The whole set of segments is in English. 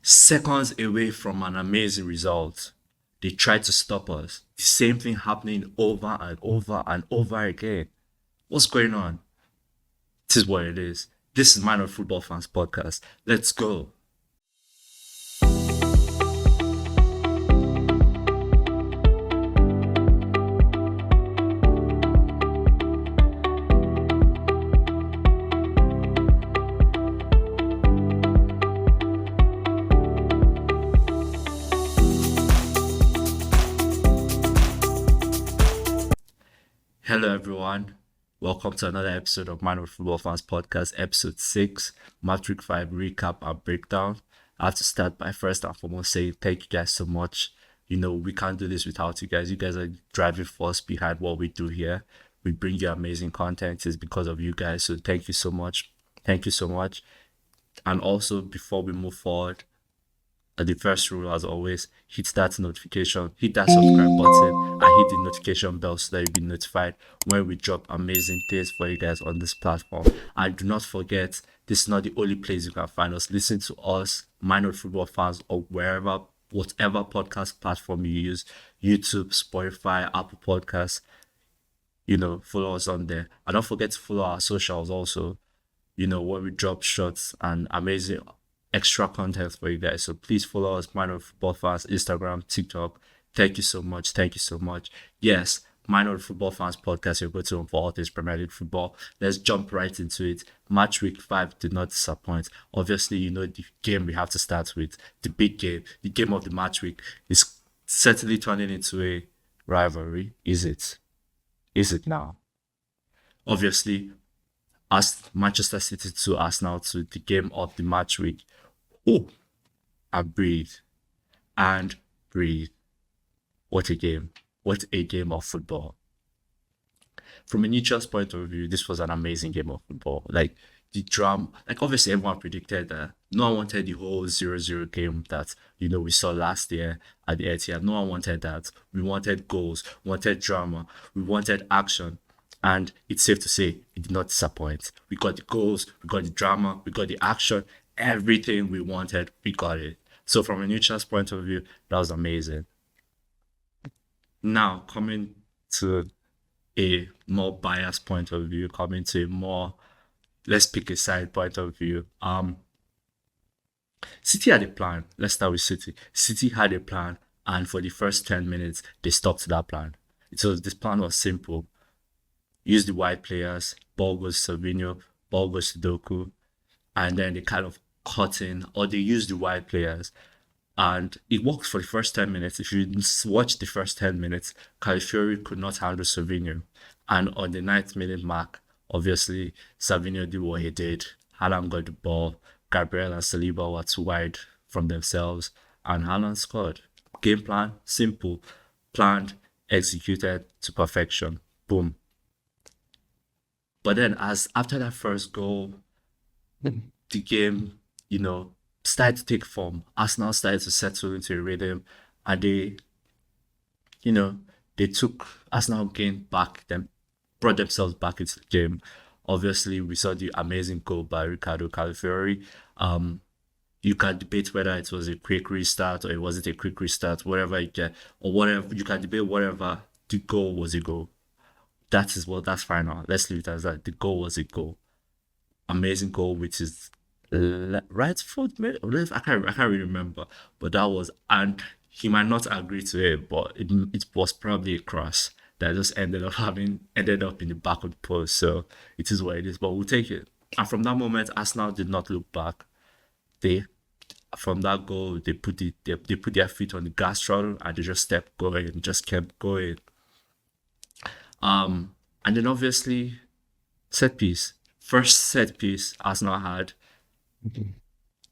seconds away from an amazing result. They tried to stop us. The same thing happening over and over and over again. What's going on? This is what it is. This is Minor Football Fans Podcast. Let's go. Hello, everyone. Welcome to another episode of Minor Football Fans Podcast, episode 6, Match Week 5 recap and breakdown. I have to start by first and foremost saying thank you guys so much. You know, we can't do this without you guys. You guys are driving force behind what we do here. We bring you amazing content. It's because of you guys. So thank you so much. Thank you so much. And also, before we move forward, the first rule, as always, hit that notification, hit that subscribe button, and hit the notification bell so that you'll be notified when we drop amazing things for you guys on this platform. And do not forget, this is not the only place you can find us. Listen to us, Minor Football Fans, or wherever, whatever podcast platform you use, YouTube, Spotify, Apple Podcasts. You know, follow us on there. And don't forget to follow our socials also. You know, where we drop shots and amazing extra content for you guys. So please follow us, Minor Football Fans, Instagram, TikTok. Thank you so much. Thank you so much. Yes, Minor Football Fans Podcast, you're going to for all this Premier League football. Let's jump right into it. Match week 5 did not disappoint. Obviously, you know the game we have to start with. The big game, the game of the match week is certainly turning into a rivalry. Is it? Is it now? Obviously, as Manchester City to Arsenal to the game of the match week. Oh, and breathe. And breathe. What a game. What a game of football. From a neutral's point of view, this was an amazing game of football. Like, the drama, like, obviously everyone predicted that. No one wanted the whole 0-0 game that, you know, we saw last year at the Etihad. No one wanted that. We wanted goals, wanted drama, we wanted action. And it's safe to say it did not disappoint. We got the goals, we got the drama, we got the action, everything we wanted, we got it. So from a neutral's point of view, that was amazing. Now, coming to a more biased point of view, coming to a more, let's pick a side point of view. City had a plan. Let's start with City. City had a plan, and for the first 10 minutes, they stuck to that plan. So this plan was simple. Use the wide players, ball goes to Savinho, ball goes to Doku, and then they kind of cut in, or they use the wide players. And it worked for the first 10 minutes. If you watch the first 10 minutes, Calafiori could not handle Savinho. And on the 9th minute mark, obviously, Savinho did what he did. Haaland got the ball, Gabriel and Saliba were too wide from themselves, and Haaland scored. Game plan, simple, planned, executed to perfection. Boom. But then after that first goal, the game, you know, started to take form. Arsenal started to settle into a rhythm, and they took Arsenal gained back, them brought themselves back into the game. Obviously, we saw the amazing goal by Ricardo Calafiori. You can debate whether it was a quick restart or it wasn't a quick restart, whatever you get, or whatever you can debate whatever. The goal was a goal. That's fine now. Let's leave it as that. The goal was a goal. Amazing goal, which is right foot, left. I can't really remember, but that was, and he might not agree to it, but it was probably a cross that just ended up in the back of the post. So it is what it is, but we'll take it. And from that moment, Arsenal did not look back. From that goal, they put their feet on the gas throttle and they just kept going. And then obviously, first set piece Arsenal had,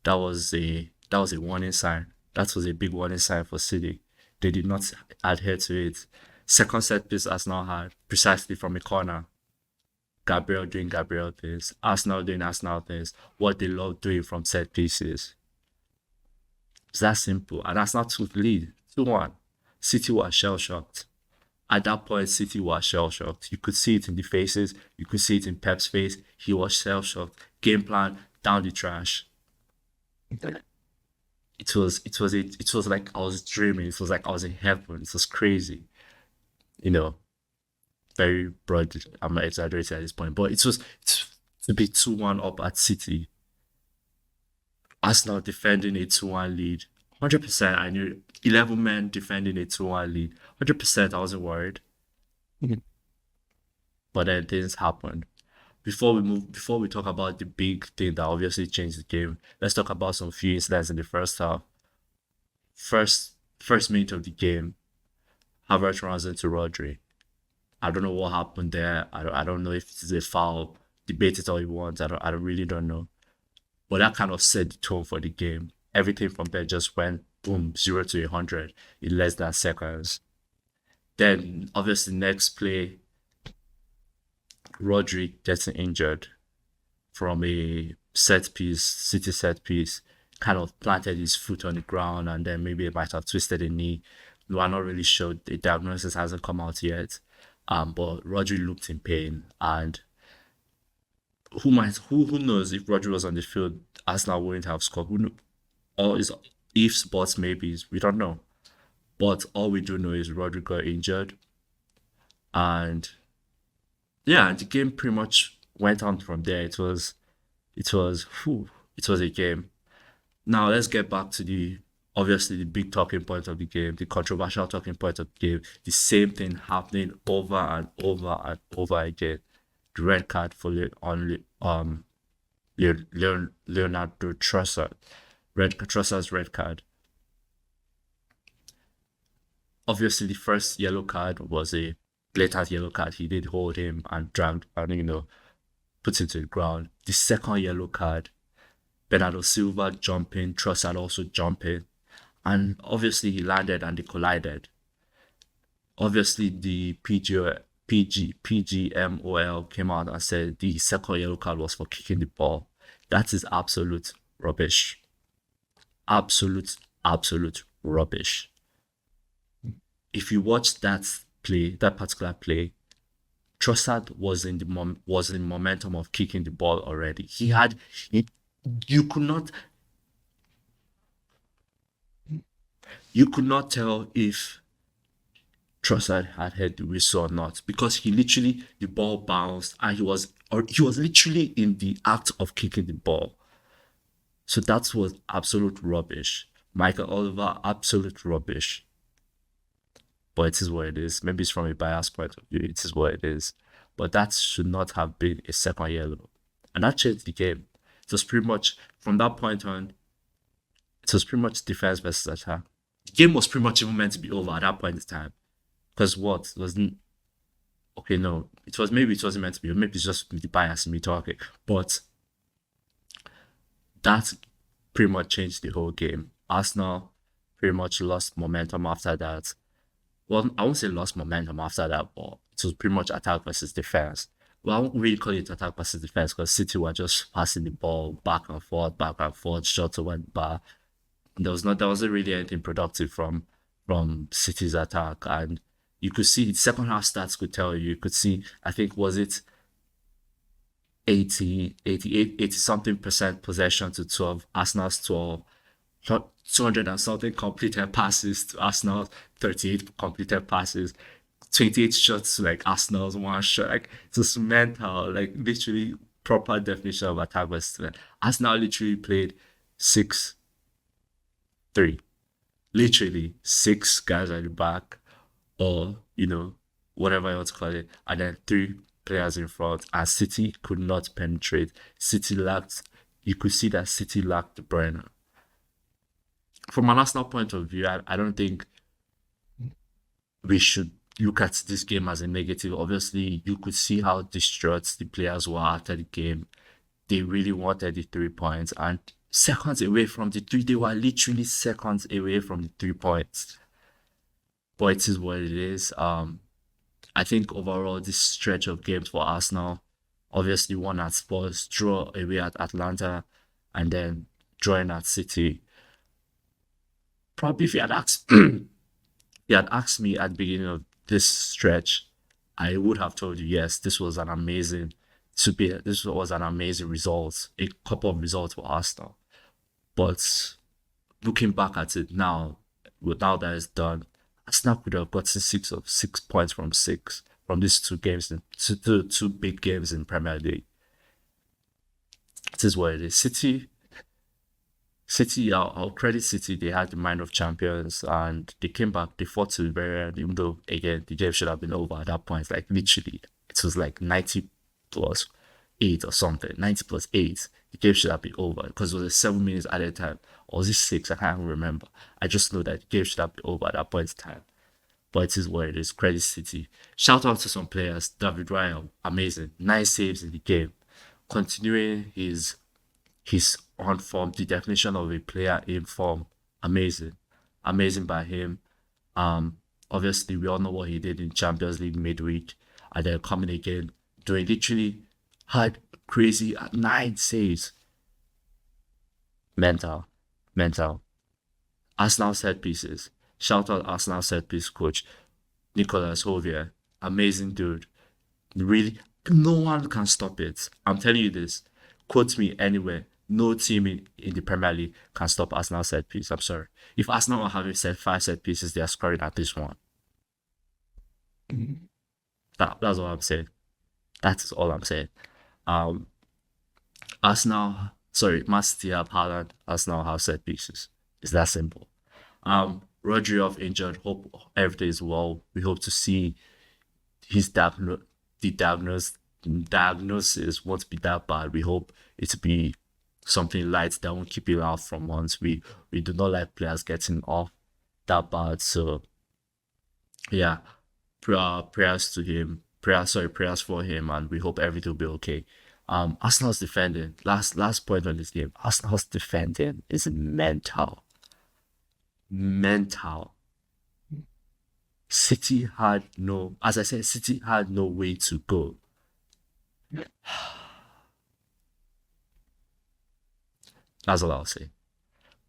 that was a warning sign. That was a big warning sign for City. They did not adhere to it. Second set piece Arsenal had, precisely from a corner. Gabriel doing Gabriel things, Arsenal doing Arsenal things, what they love doing from set pieces. It's that simple. And Arsenal took the lead, 2-1. City was shell-shocked. At that point, City was shell-shocked. You could see it in the faces. You could see it in Pep's face. He was shell-shocked. Game plan, down the trash. it was like I was dreaming. It was like I was in heaven. It was crazy, you know. Very broad. I'm not exaggerating at this point, but it's to be 2-1 up at City. Arsenal defending a 2-1 lead. 100%. I knew 11 men defending a 2-1 lead. 100%. I wasn't worried, Mhm. but then things happened. Before we talk about the big thing that obviously changed the game, let's talk about some few incidents in the first half. First minute of the game, Havertz runs into Rodri. I don't know what happened there. I don't know if it's a foul. Debate it all you want. I really don't know. But that kind of set the tone for the game. Everything from there just went boom, 0 to 100 in less than seconds. Then obviously next play, Rodri gets injured from a set piece, City set piece, kind of planted his foot on the ground and then maybe it might have twisted a knee. We are not really sure. The diagnosis hasn't come out yet. But Rodri looked in pain, and who knows if Rodri was on the field, Arsenal wouldn't have scored. All is ifs, buts, maybes. We don't know. But all we do know is Rodri got injured, and yeah, the game pretty much went on from there. It was a game. Now let's get back to the obviously the big talking point of the game, the controversial talking point of the game. The same thing happening over and over and over again. The red card for Leonardo Trossard. Trossard's red card. Obviously, the first yellow card was a blatant yellow card. He did hold him and dragged and put him to the ground. The second yellow card, Bernardo Silva jumping, Trossard also jumping, and obviously he landed and they collided. Obviously, the PGMOL came out and said the second yellow card was for kicking the ball. That is absolute rubbish. Absolute rubbish. If you watch that particular play, Trossard was in momentum of kicking the ball already. You could not tell if Trossard had heard the whistle or not because the ball bounced and he was literally in the act of kicking the ball. So that was absolute rubbish. Michael Oliver, absolute rubbish. But it is what it is. Maybe it's from a biased point of view. It is what it is. But that should not have been a second yellow. And that changed the game. It was pretty much, from that point on, it was pretty much defense versus attack. The game was pretty much even meant to be over at that point in time. Because what? It wasn't. Okay, no. It wasn't meant to be. Maybe it's just the bias in me talking. But that pretty much changed the whole game. Arsenal pretty much lost momentum after that. Well, I won't say lost momentum after that, but it was pretty much attack versus defense. Well, I won't really call it attack versus defense because City were just passing the ball back and forth, shots went bar. There wasn't really anything productive from City's attack, and you could see the second half stats could tell you. You could see, I think, was it 80 something percent possession to 12, Arsenal's 12, 200 and something completed passes to Arsenal, 38 completed passes, 28 shots to like Arsenal's one shot. Like, it's just mental, like literally proper definition of attack versus defense. Arsenal literally played 6-3. Literally 6 guys at the back, or, whatever you want to call it, and then 3 players in front, and City could not penetrate. You could see that City lacked the brain. From an Arsenal point of view, I don't think we should look at this game as a negative. Obviously, you could see how distraught the players were after the game. They really wanted the 3 points, and seconds away from the three, they were literally seconds away from the 3 points. But it is what it is. I think overall, this stretch of games for Arsenal, obviously won at Spurs, draw away at Atlanta, and then drawing at City. Probably if you had asked me at the beginning of this stretch, I would have told you yes, this was an amazing result, a couple of results for Arsenal. But looking back at it now, with now that it's done, Arsenal could have gotten 6 points from 6 from these two games, two big games in Premier League. This is what it is. City, I'll credit City. They had the mind of champions and they came back. They fought to the very end, even though again the game should have been over at that point. Like literally, it was like 90 plus 8 or something. 90 plus 8. The game should have been over because it was a 7 minutes added time. Or was it 6? I can't remember. I just know that the game should have been over at that point in time. But it is what it is. Credit City. Shout out to some players. David Ryan, amazing. 9 saves in the game. Continuing his on form, the definition of a player in form. Amazing. Amazing by him. Obviously we all know what he did in Champions League midweek and then coming again, doing literally had crazy 9 saves. Mental. Mental. Arsenal set pieces. Shout out Arsenal set piece coach Nicolas Jovier. Amazing dude. Really, no one can stop it. I'm telling you this. Quote me anywhere. No team in the Premier League can stop Arsenal set piece. I'm sorry. If Arsenal are having 5 set pieces, they are scoring at least one. That's all I'm saying. That's all I'm saying. Um, Man City have Haaland. Arsenal have set pieces. It's that simple. Rodri off injured. Hope everything is well. We hope to see his diagnosis won't be that bad. We hope it to be something light that won't keep him out from months. We do not like players getting off that bad. So yeah, prayers to him. Prayers for him, and we hope everything will be okay. Arsenal's defending. Last point on this game. Arsenal's defending is mental. Mental. City had no, as I said, City had no way to go. That's all I'll say.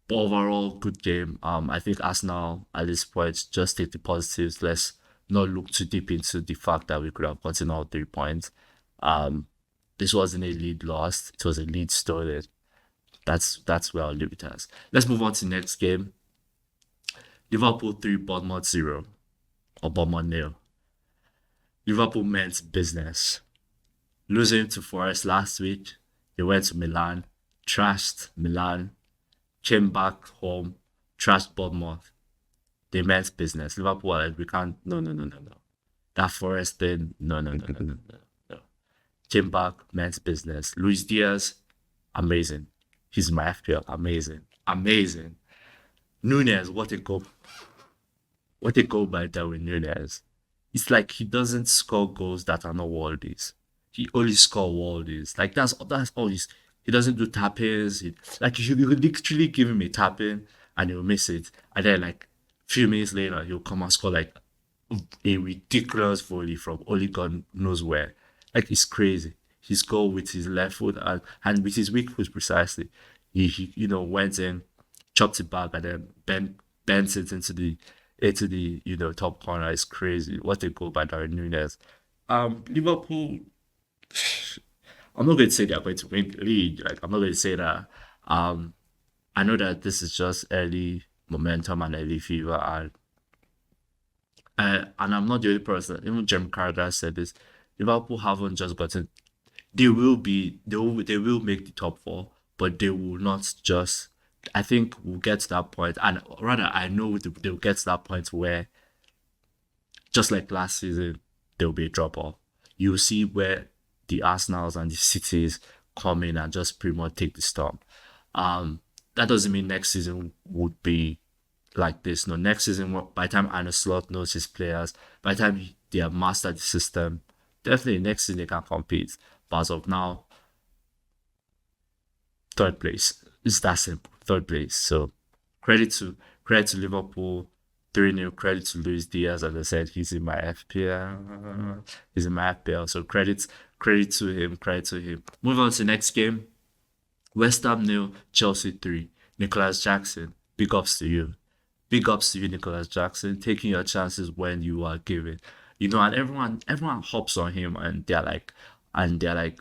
But overall, good game. I think Arsenal at this point just take the positives. Let's not look too deep into the fact that we could have gotten all 3 points. This wasn't a lead lost; it was a lead stolen. That's where I'll leave it as. Let's move on to the next game. Liverpool 3, Bournemouth 0, or Bournemouth 0. Liverpool meant business. Losing to Forest last week, they went to Milan, trashed Milan, came back home, trashed Bournemouth. They meant business. Liverpool were like, we can't, no. That Forest thing, no. Came back, meant business. Luis Diaz, amazing. He's my FPL, amazing. Nunez, what a goal by Darwin Nunez. It's like he doesn't score goals that are not worldies. He only score worldies. Like that's all he doesn't do tap-ins. Like you could literally give him a tap-in and he'll miss it. And then like a few minutes later he'll come and score like a ridiculous volley from only God knows where. Like it's crazy. He scored with his left foot and with his weak foot precisely. He went in, chopped it back and then bent it into the top corner. It's crazy. What a goal by Darwin Nunez. Liverpool, I'm not going to say they're going to win the league. Like I'm not going to say that. I know that this is just early momentum and early fever, and I'm not the only person. Even Jim Carragher said this. Liverpool haven't just gotten. They will make the top 4, but they will not just. I think we'll get to that point, and rather I know they'll get to that point where, just like last season, there'll be a drop off. You'll see where the Arsenals and the Cities come in and just pretty much take the storm. That doesn't mean next season would be like this. No, next season, by the time Arne Slot knows his players, by the time they have mastered the system, definitely next season they can compete. But as of now, third place. It's that simple. Third place. So credit to Liverpool. 3-0. Credit to Luis Diaz. As I said, he's in my FPL. So credit to him. Move on to the next game. West Ham 0, Chelsea 3. Nicholas Jackson. Big ups to you. Nicholas Jackson. Taking your chances when you are given. And everyone hops on him and they're like,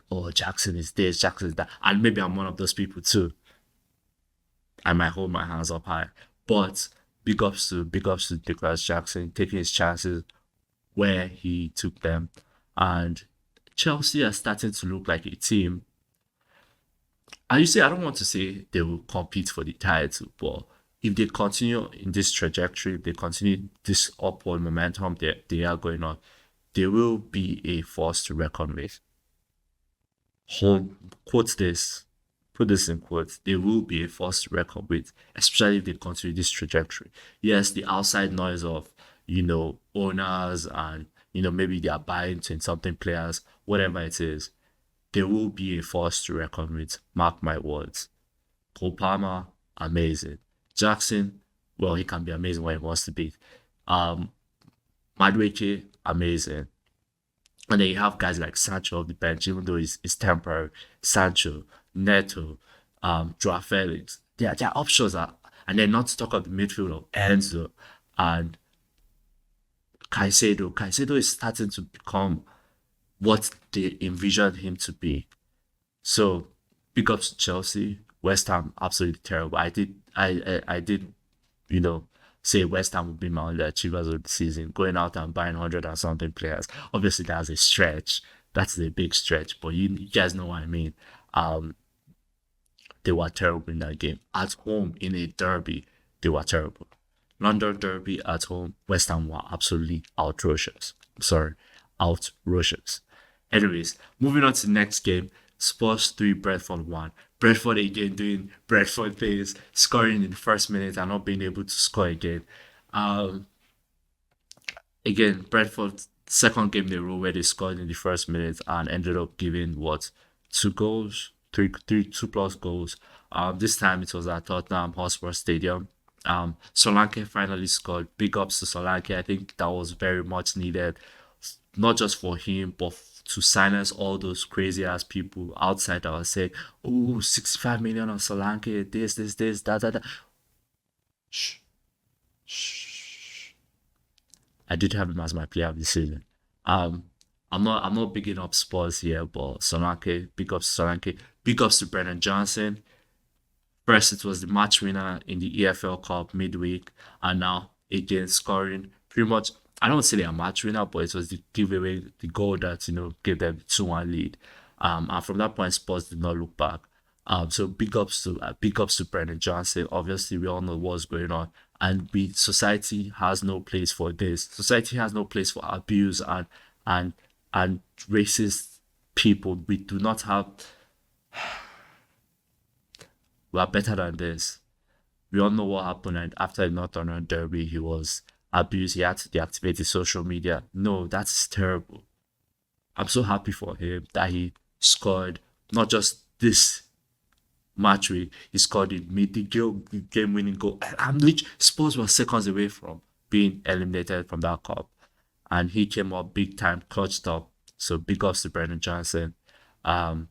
oh, Jackson is this, Jackson is that. And maybe I'm one of those people too. I might hold my hands up high. But big ups to Nicholas Jackson taking his chances where he took them. And Chelsea are starting to look like a team. And you see, I don't want to say they will compete for the title, but if they continue in this trajectory, if they continue this upward momentum they are going on, they will be a force to reckon with. Hold quote this, put this in quotes. They will be a force to reckon with, especially if they continue this trajectory. Yes, the outside noise of owners and maybe they are buying 20 something players, whatever it is, they will be a force to reckon with. Mark my words. Cole Palmer, amazing. Jackson, well, he can be amazing when he wants to be. Um, Madueke, amazing. And then you have guys like Sancho off the bench, even though it's temporary. Sancho, Neto, Joao Felix. Their options are, and then not to talk of the midfield of Enzo and Caicedo. Caicedo is starting to become what they envisioned him to be. So big ups to Chelsea. West Ham absolutely terrible. I did you know say West Ham would be my only achievers of the season, going out and buying 100 and something players. Obviously that's a stretch. That's a big stretch, but you guys know what I mean. Um they were terrible in that game. At home in a derby, they were terrible. London derby at home, West Ham were absolutely atrocious. Sorry, atrocious. Anyways, moving on to the next game. Spurs 3, Brentford 1. Brentford again doing Brentford things, scoring in the first minute and not being able to score again. Um, Again, Brentford second game in a row where they scored in the first minute and ended up giving what, two goals, two plus goals. This time it was at Tottenham Hotspur Stadium. Solanke finally scored. Big ups to Solanke. I think that was very much needed, not just for him, but to silence all those crazy ass people outside that were saying, "Oh, 65 million on Solanke, this, that." Shh, shh. I did have him as my player of the season. Um, I'm not bigging up Spurs here, but Solanke, big ups to Solanke, big ups to Brennan Johnson. First, it was the match winner in the EFL Cup midweek, and now again scoring pretty much. I don't say they are match winner, but it was the giveaway, the goal that gave them the 2-1 lead. And from that point, Spurs did not look back. So big ups to Brendan Johnson. Obviously, we all know what's going on, and society has no place for this. Society has no place for abuse and and racist people. We do not have. We are better than this. We all know what happened, and after the Northern Derby, he was abused. He had to deactivate his social media. No, that's terrible. I'm so happy for him that he scored not just this match week, he scored the game winning goal. I'm literally Spurs were seconds away from being eliminated from that cup. And he came up big time, clutched up. So big ups to Brendan Johnson. Um,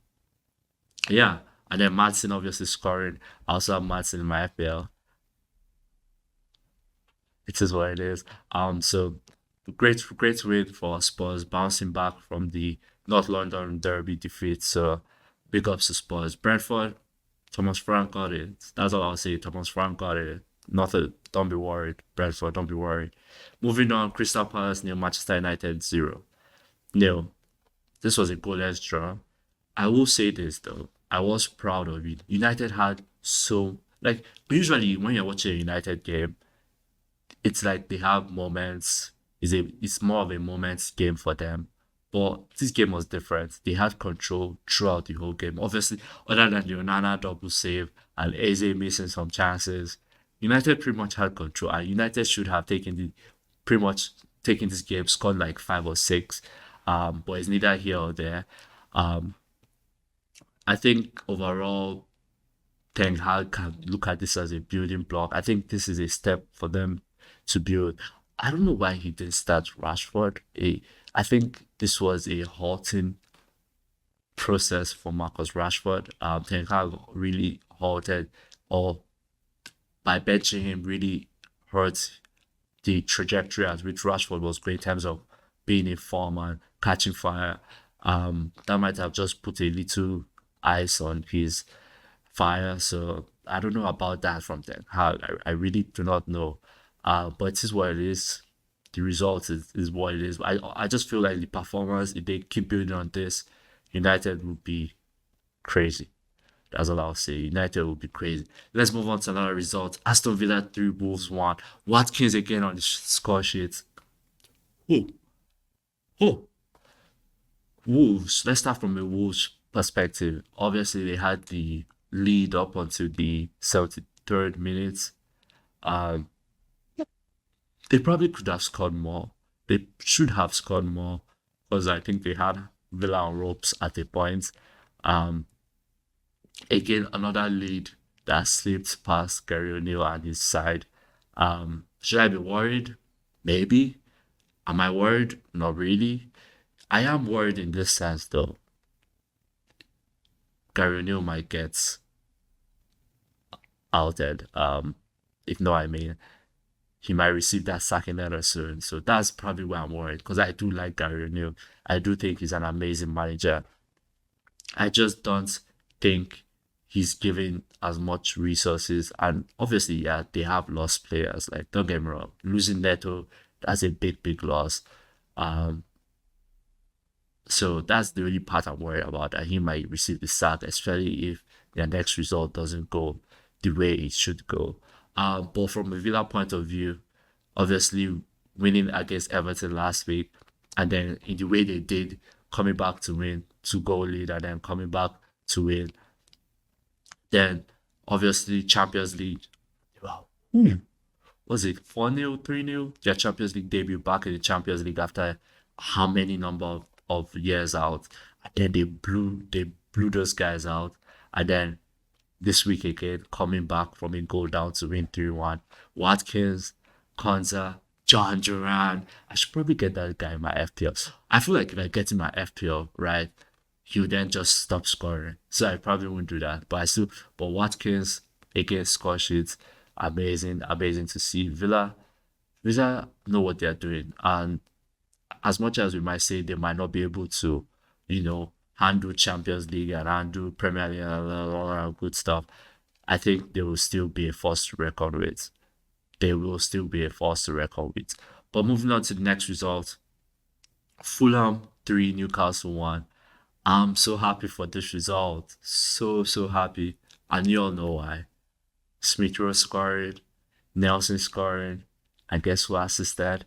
yeah. And then Madsen obviously scoring. I also have Madsen in my FPL. It is what it is. So great win for Spurs, bouncing back from the North London Derby defeat. So big ups to Spurs. Brentford, Thomas Frank got it. That's all I'll say. Thomas Frank got it. Nothing. Don't be worried. Brentford, don't be worried. Moving on, Crystal Palace nil, Manchester United 0. Nil. This was a goalless draw. I will say this though. I was proud of it. United had so like usually when you're watching a United game, it's like they have moments. It's more of a moments game for them. But this game was different. They had control throughout the whole game. Obviously, other than the Onana double save and Eze missing some chances, United pretty much had control. And United should have pretty much taken this game, scored like 5 or 6. But it's neither here or there. Um, I think overall, Ten Hag can look at this as a building block. I think this is a step for them to build. I don't know why he didn't start Rashford. I think this was a halting process for Marcus Rashford. Ten Hag really halted, or by benching him, really hurt the trajectory at which Rashford was going in terms of being in form and catching fire. That might have just put a little ice on his fire. So I don't know about that from them. How I really do not know. But it is what it is. The result is what it is. I just feel like the performance, if they keep building on this, United will be crazy. That's all I'll say. United will be crazy. Let's move on to another result. Aston Villa 3, Wolves 1. Watkins again on the score sheet. Oh, oh, Wolves. Let's start from a Wolves perspective. Obviously, they had the lead up until the 73rd minute. Um, they probably could have scored more. They should have scored more because I think they had Villa on ropes at a point. Um, Again, another lead that slipped past Gary O'Neill and his side. Should I be worried? Maybe. Am I worried? Not really. I am worried in this sense though. Gary O'Neill might get outed. If not, I mean, he might receive that sacking letter soon. So that's probably why I'm worried because I do like Gary O'Neill. I do think he's an amazing manager. I just don't think he's given as much resources. And obviously, yeah, they have lost players. Like, don't get me wrong, losing Neto, that's a big, big loss. Um, so that's the only part I'm worried about, that he might receive the sack, especially if their next result doesn't go the way it should go. But from a Villa point of view, obviously winning against Everton last week, and then in the way they did, coming back to win, 2 goal lead, and then coming back to win. Then obviously Champions League. Wow. Was it 4-0, 3-0? Their Champions League debut back in the Champions League after how many number of years out. And then they blew those guys out. And then this week again, coming back from a goal down to win 3-1. Watkins, Konza, John Duran. I should probably get that guy in my FPL. I feel like if I get in my FPL, right, he'll then just stop scoring. So I probably won't do that. But Watkins against score sheets, amazing, amazing to see. Villa know what they're doing. And as much as we might say they might not be able to, handle Champions League and handle Premier League and all that good stuff, I think they will still be a force to reckon with. They will still be a force to reckon with. But moving on to the next result, Fulham 3, Newcastle 1. I'm so happy for this result. So, so happy. And you all know why. Smith Rowe scoring, Nelson scoring, and guess who assisted?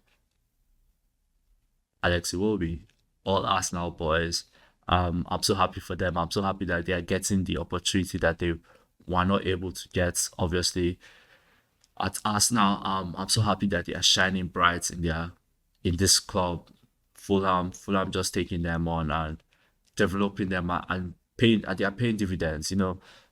Alex Iwobi. All Arsenal boys. I'm so happy for them. I'm so happy that they are getting the opportunity that they were not able to get, obviously, at Arsenal. I'm so happy that they are shining bright in this club. Fulham just taking them on and developing them and paying, and they are paying dividends.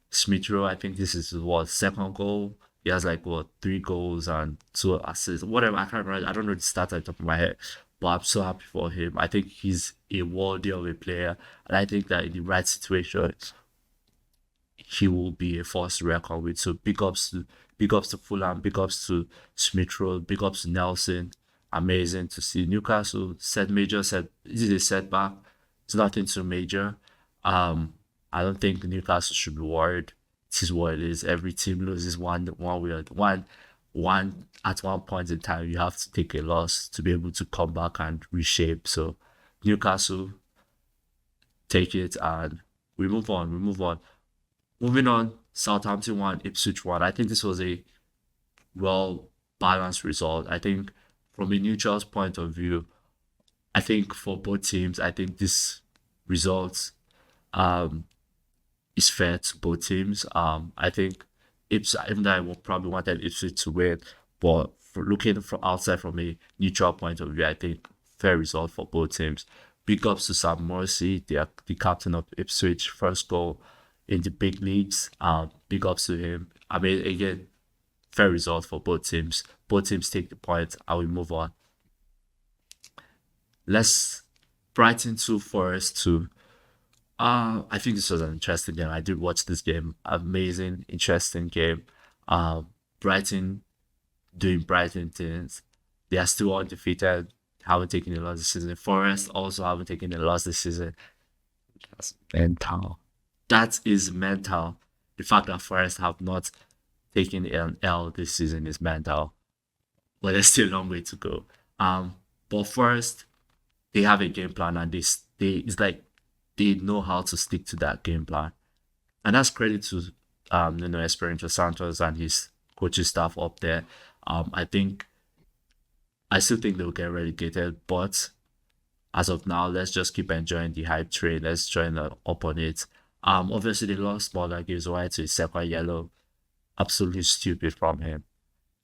Smith Rowe, I think this is what, second goal. He has like what, 3 goals and 2 assists, whatever. I can't remember. I don't know the stats at the top of my head, but I'm so happy for him. I think he's a worthy of a player, and I think that in the right situation, he will be a force to reckon with. So big ups to Fulham, big ups to Smith Rowe, big ups to Nelson. Amazing to see Newcastle this is a setback. It's nothing too major. I don't think Newcastle should be worried. This is what it is. Every team loses one way or one at one point in time. You have to take a loss to be able to come back and reshape. So Newcastle, take it and we move on. Moving on, Southampton 1, Ipswich 1. I think this was a well balanced result. I think from a neutral's point of view, I think for both teams, I think this result um is fair to both teams. I think even though probably wanted Ipswich to win, but for looking from outside from a neutral point of view, I think fair result for both teams. Big ups to Sam Morrissey, the captain of Ipswich, first goal in the big leagues. Big ups to him. I mean, again, fair result for both teams. Both teams take the point and we move on. Let's Brighton 2, Forest 2. I think this was an interesting game. I did watch this game. Amazing, interesting game. Brighton doing Brighton things. They are still undefeated, haven't taken a loss this season. Forest also haven't taken a loss this season. That's mental. That is mental. the fact that Forest have not taken an L this season is mental, but there's still a long way to go. But Forest, they have a game plan, and they it's like they know how to stick to that game plan, and that's credit to Esperanto Santos and his coaching staff up there. I think I still think they'll get relegated, but as of now, let's just keep enjoying the hype train. Let's join up on it. Obviously they lost, but that gives way to a second yellow. Absolutely stupid from him.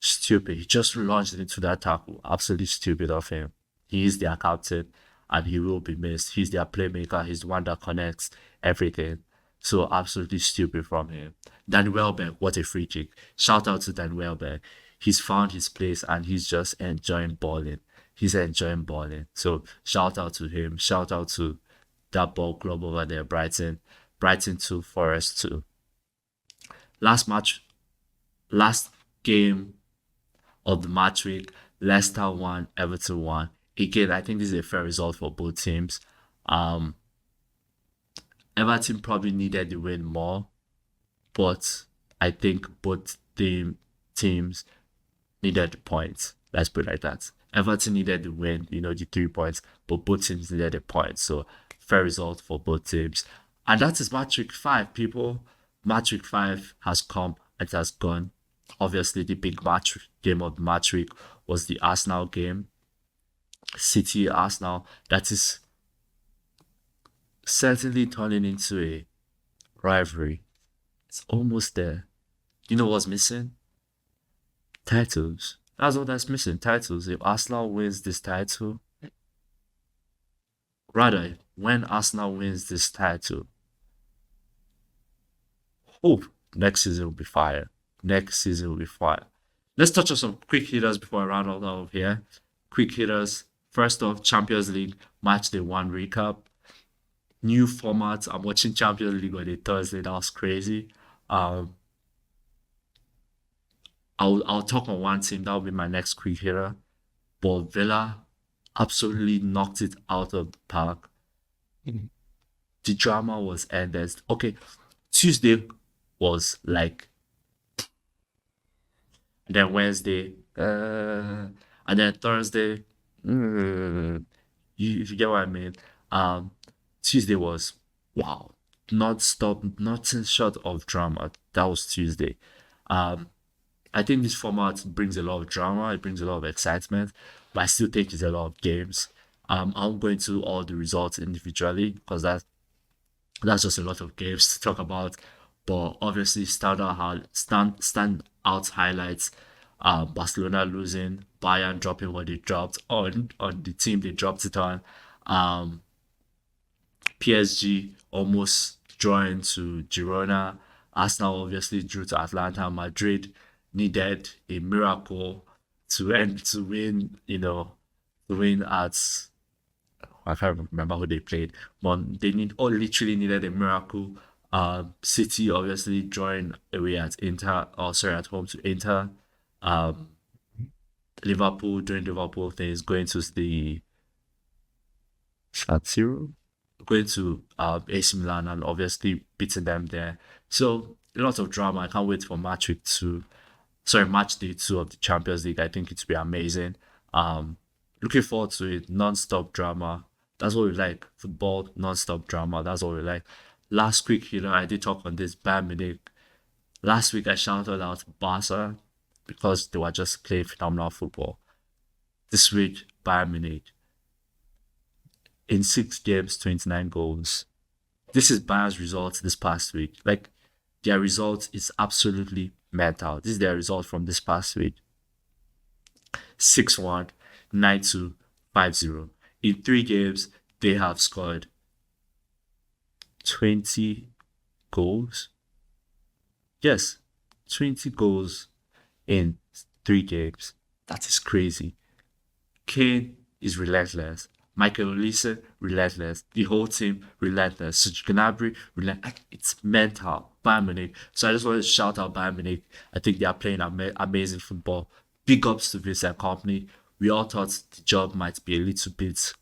Stupid. He just launched into that tackle. Absolutely stupid of him. He is their captain and he will be missed. He's their playmaker. He's the one that connects everything. So absolutely stupid from him. Dan Welbeck, what a free kick. Shout out to Dan Welbeck. He's found his place and he's just enjoying balling. He's enjoying balling. So shout out to him. Shout out to that ball club over there, Brighton. Brighton 2, Forest 2. Last game of the match week, Leicester 1, Everton 1. Again, I think this is a fair result for both teams. Everton probably needed the win more, but I think both teams needed the points. Let's put it like that. Everton needed the win, the 3 points, but both teams needed a point. So fair result for both teams. And that is match week 5, people. Match week 5 has come, it has gone. Obviously, the big game of the match week was the Arsenal game. City Arsenal. That is certainly turning into a rivalry. It's almost there. You know what's missing? Titles. That's all that's missing. Titles. If Arsenal wins this title, rather, when Arsenal wins this title, next season will be fire. Next season will be fire. Let's touch on some quick hitters before I round out of here. Quick hitters. First off, Champions League Match Day 1 recap. New format. I'm watching Champions League on a Thursday. That was crazy. I'll talk on one team. That will be my next quick hitter. But Villa absolutely knocked it out of the park. The drama was endless. Okay, Tuesday was like, and then Wednesday, and then Thursday. If you get what I mean. Tuesday was wow, non-stop, nothing short of drama. That was Tuesday. I think this format brings a lot of drama. It brings a lot of excitement, but I still think it's a lot of games. I'm going to all the results individually because that's just a lot of games to talk about. But obviously, stand out highlights. Barcelona losing, Bayern dropping what they dropped on the team they dropped it on. PSG almost drawing to Girona. Arsenal obviously drew to Atlanta. Madrid needed a miracle to win. To win at, I can't remember who they played, but they literally needed a miracle. City obviously drawing away at at home to Inter. Liverpool doing Liverpool things, going to the San Siro, going to AC Milan and obviously beating them there. So a lot of drama. I can't wait for match day 2 of the Champions League. I think it'll be amazing. Looking forward to it. Non-stop drama. That's what we like. Football, non-stop drama. That's what we like. Last quick hitter, I did talk on this, Bayern Munich. Last week I shouted out Barca because they were just playing phenomenal football. This week, Bayern Munich. In 6 games, 29 goals. This is Bayern's results this past week. Like, their result is absolutely mental. This is their result from this past week. 6-1, 9-2, 5-0. In 3 games, they have scored 20 goals. Yes, 20 goals in 3 games. That is crazy. Kane is relentless. Michael Olise, relentless. The whole team, relentless. Serge Gnabry, relentless. It's mental. Bayern Munich. So I just want to shout out Bayern Munich. I think they are playing amazing football. Big ups to Vincent Kompany. We all thought the job might be a little bit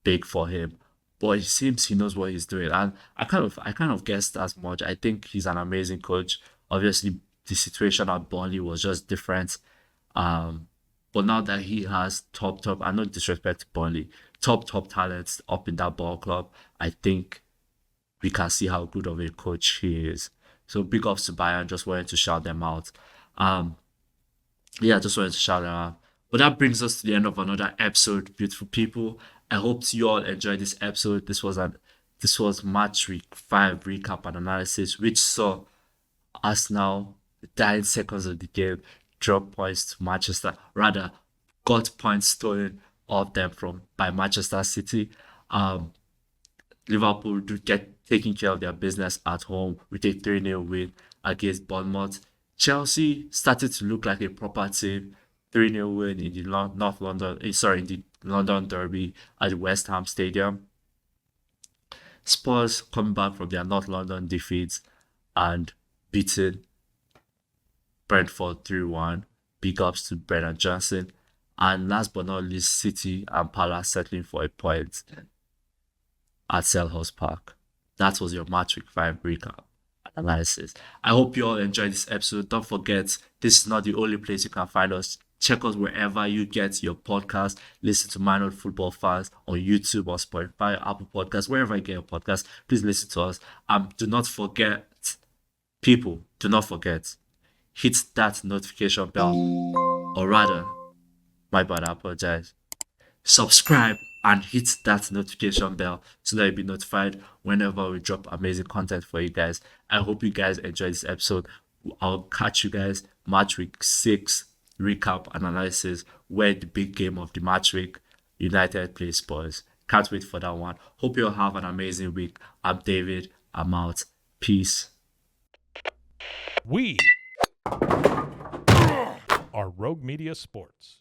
big for him, but it seems he knows what he's doing. And I kind of guessed as much. I think he's an amazing coach. Obviously, the situation at Burnley was just different. Um, but now that he has I no disrespect to Burnley, top talents up in that ball club, I think we can see how good of a coach he is. So big ups to Bayern. Just wanted to shout them out. Um, yeah, just wanted to shout them out. But that brings us to the end of another episode, beautiful people. I hope you all enjoyed this episode. This was match week 5 recap and analysis, which saw Arsenal, the dying seconds of the game, drop points to Manchester, rather got points stolen off them from by Manchester City. Um, Liverpool do get taking care of their business at home with a 3-0 win against Bournemouth. Chelsea started to look like a proper team. 3-0 win in the North London, in the London Derby at the West Ham Stadium. Spurs coming back from their North London defeats and beating Brentford 3-1. Big ups to Brennan Johnson. And last but not least, City and Palace settling for a point at Selhurst Park. That was your Match Week 5 recap analysis. I hope you all enjoyed this episode. Don't forget, this is not the only place you can find us. Check us wherever you get your podcast. Listen to Minor Football Fans on YouTube or Spotify, Apple Podcasts, wherever you get your podcast. Please listen to us. Do not forget, people, do not forget, hit that notification bell. Or rather, my bad, I apologize. Subscribe and hit that notification bell so that you'll be notified whenever we drop amazing content for you guys. I hope you guys enjoyed this episode. I'll catch you guys match week 6 recap and analysis, where the big game of the match week, United plays Spurs. Can't wait for that one. Hope you'll have an amazing week. I'm David. I'm out. Peace. We are Rogue Media Sports.